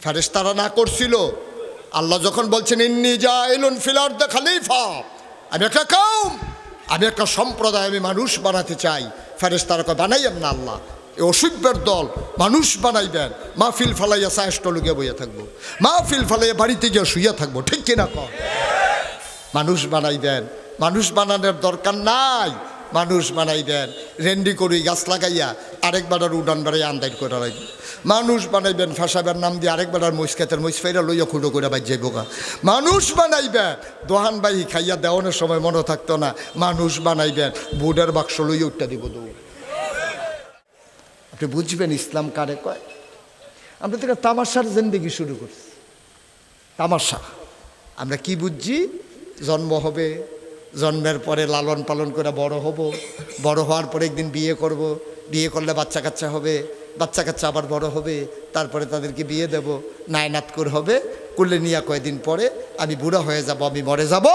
ফেরেশতারা না করছিল। আল্লাহ যখন বলছেন ইন্নী জাইলুন ফিল আরদি খলিফা, আমি একটা কওম, আমি একটা সম্প্রদায়, আমি মানুষ বানাতে চাই। ফেরেশতারা কয় বানাইয়েন না আল্লাহ, এই অসভ্যের দল মানুষ বানাইবেন, মাহফিল ফালাইয়া সাহেষ্ট লুকিয়ে বইয়া থাকবো, মাহফিল ফালাইয়া বাড়িতে গিয়ে শুইয়া থাকবো, ঠিক কিনা কর? মানুষ বানাইবেন, মানুষ বানানোর দরকার নাই। মানুষ বানাইবেন রেন্ডি করি গাছ লাগাইয়া, আরেকবার উডান বাড়াই আন্দাজ করে রাখবেন। মানুষ বানাইবেন ফাঁসাবের নাম দিয়ে, আরেকবার মুসকেতের মুস ফেরা লইয়া খুঁটো করে বাজ যাইব গা। মানুষ বানাইবেন দোহান বাহি খাইয়া দেওয়ানোর সময় মনে থাকতো না। মানুষ বানাইবেন বুডের বাক্স লইয়া উঠতে দিব দৌড়। আপনি বুঝবেন ইসলাম কারে কয়। আমরা থেকে তামাশার জিন্দেগি শুরু করছি, তামাশা। আমরা কি বুঝছি? জন্ম হবে, জন্মের পরে লালন পালন করে বড় হব, বড় হওয়ার পরে একদিন বিয়ে করব, বিয়ে করলে বাচ্চা কাচ্চা হবে, বাচ্চা কাচ্চা আবার বড় হবে, তারপরে তাদেরকে বিয়ে দেব, নায়নাতকুর হবে, কুলে নিয়ে কয়েকদিন পরে আমি বুড়া হয়ে যাব, আমি মরে যাব।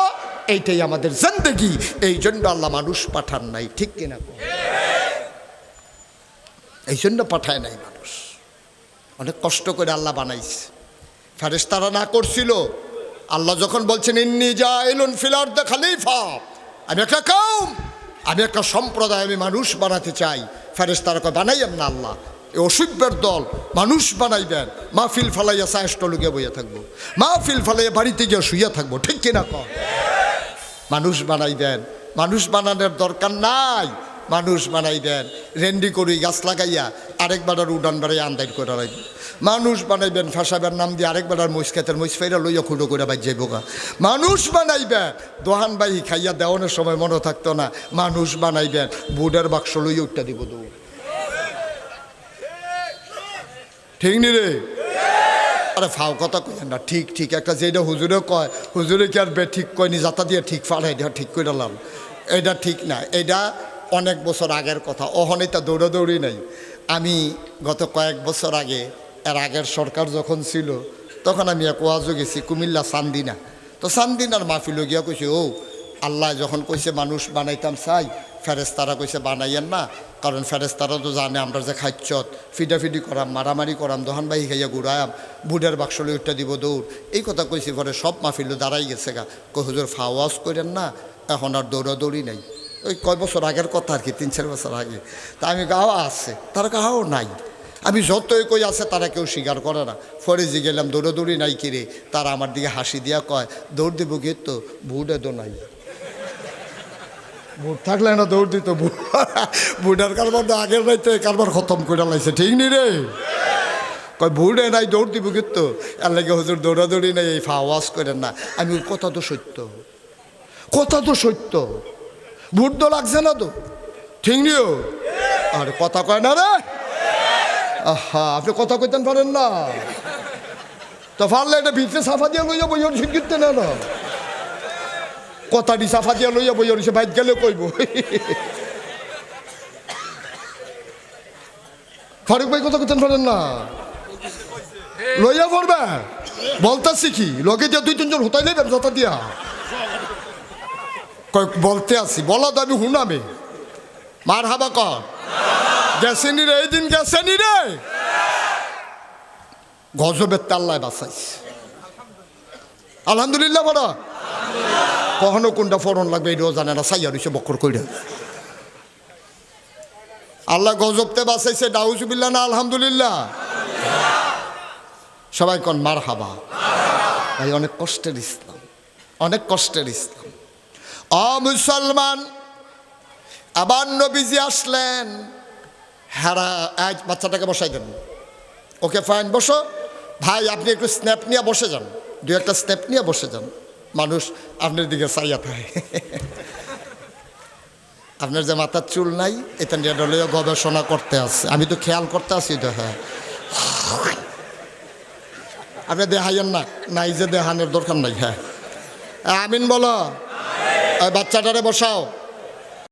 এইটাই আমাদের জিন্দেগি। এই জন্য আল্লাহ মানুষ পাঠান নাই, ঠিক কিনা? এই জন্য পাঠায় নাই মানুষ, অনেক কষ্ট করে আল্লাহ বানাইছে। ফেরেশতারা না করছিল। আল্লাহ যখন বলছেন ইন্নী জাইলুন ফিল আরদি খলিফা, আমি একটা কওম, আমি একটা সম্প্রদায়, আমি মানুষ বানাতে চাই। ফেরেশতারা কয় বানাইয়েন না আল্লাহ, এই অসভ্যের দল মানুষ বানাইবেন, মাহফিল ফালাইয়া সাহেষ্ট লুকিয়ে বইয়া থাকবো, মাহফিল ফালাইয়া বাড়িতে গিয়ে শুইয়া থাকবো, ঠিক কিনা কর? মানুষ বানাইবেন, মানুষ বানানোর দরকার নাই। মানুষ বানাইবেন রেন্ডি করি গাছ লাগাইয়া, আরেকবার উডান বাড়াই আন্দাজ করে রাখবেন। মানুষ বানাইবেন ফাঁসাবের নাম দিয়ে, আরেকবার মুসকেতের মুস ফেরা লইয়া খুঁটো করে বাজ যাইব গা। মানুষ বানাইবেন দোহান বাহি খাইয়া দেওয়ানোর সময় মনে থাকতো না। মানুষ বানাইবেন বুডের বাক্স লইয়া উঠতে দিব দৌড়, ঠিক নি রে? আরে ফাও কথা কইেন না, ঠিক ঠিক একটা যেটা হুজুরে কয়, হুজুরে কি আর বে ঠিক কয়নি, যাতা দিয়ে ঠিক ফাড়াই দেওয়া ঠিক করে লাম, এটা ঠিক না। এটা অনেক বছর আগের কথা, অহন এটা দৌড়াদৌড়ি নাই। আমি গত কয়েক বছর আগে, এর আগের সরকার যখন ছিল, তখন আমি এক ওয়াজও গেছি কুমিল্লা চান্দিনা। তো চান্দিনার মাহফিল গিয়া কইছে, ও আল্লাহ যখন কইছে মানুষ বানাইতাম চাই, ফেরেশতারা কইছে বানাইয়েন না, কারণ ফেরেশতারা তো জানে আমরা যে খাইচ্ছত ফিডাফিডি করাম, মারামারি করাম, দোহান বাহি খাইয়া ঘুরায়াম, বুডের বাক্সলে উঠতে দিব দৌড়। এই কথা কইছি, পরে সব মাহফিল দাঁড়াই গেছে গা। কই হুজুর ফাওয়াজ করেন না, এখন আর দৌড়াদৌড়ি নাই। ওই কয় বছর আগের কথা আর কি, 3-4 বছর আগে। তা আমি গাও আছে, তারা গাও নাই। আমি যতই কই আছে তারা কেউ স্বীকার করে না। পরে যে গেলাম দৌড়াদৌড়ি নাই কিরে, তারা আমার দিকে হাসি দিয়া কয় দৌড় দিব কি, তো বুড়ে তো নাই। বুট থাকলে না দৌড় দিত, বুড়ার কারবার তো আগের রাইতে কারবার খতম করে লাইছে, ঠিক নি রে? কয় বুড়ে নাই দৌড় দিব কিন্তু, এর লাগে হুজুর দৌড়াদৌড়ি নাই, এই ফাওয়াজ করেন না। আমি কথা তো সত্য, কথা তো সত্য, ভোট তো লাগছে না তো, ঠিক নিও? আরে কথা কয় না রে, আহা আপনি কথা কইতেন পারেন না তো, পারলে এটা ভিতরে সাফা দিয়ে লইয়া বইয়া শিখতে না না, কথাটি সাফা দিয়ে লইয়া বইয়া রয়েছে, বাইক গেলে কইব। ফারুক ভাই কথা কইতেন পারেন না, লইয়া পড়বে বলতেছি কি, লগে দিয়ে 2-3 জন হতাই নেবেন যত দিয়া বলতে আসি, বলা তো আমি হুনামে মার হাবা কর গেছেনি রে, এই দিন গেছেনি রে, গজবের তাল্লায় বাঁচাইছে আলহামদুলিল্লাহ। বড় কখনো কোনটা ফরন লাগবে এটাও জানে না, সাইয়া রয়েছে বকর কইরা। আল্লাহ গজবতে বাঁচাইছে, নাউজুবিল্লাহ না আলহামদুলিল্লাহ? সবাই কোন মার হাবা। ভাই অনেক কষ্টের ইসলাম, অনেক কষ্টের ইসলাম। মুসলমান, আবার নবীজি আসলেন। হেরা আজ বাচ্চাটাকে বসাই দেন, ওকে ফাইন বসো ভাই, আপনি একটু স্ন্যাপ নিয়ে বসে যান, 2-1টা স্ন্যাপ নিয়ে বসে যান। মানুষ আপনার দিকে চাইয়া থাকে। আপনার যে মাথার চুল নাই, এটা নিয়ে গবেষণা করতে আছে, আমি তো খেয়াল করতে আছি তো। হ্যাঁ আপনি দেখাইয়েন না, নাই যে দেখানোর দরকার নাই। হ্যাঁ আমিন বলো, বাচ্চাটারে বসাও।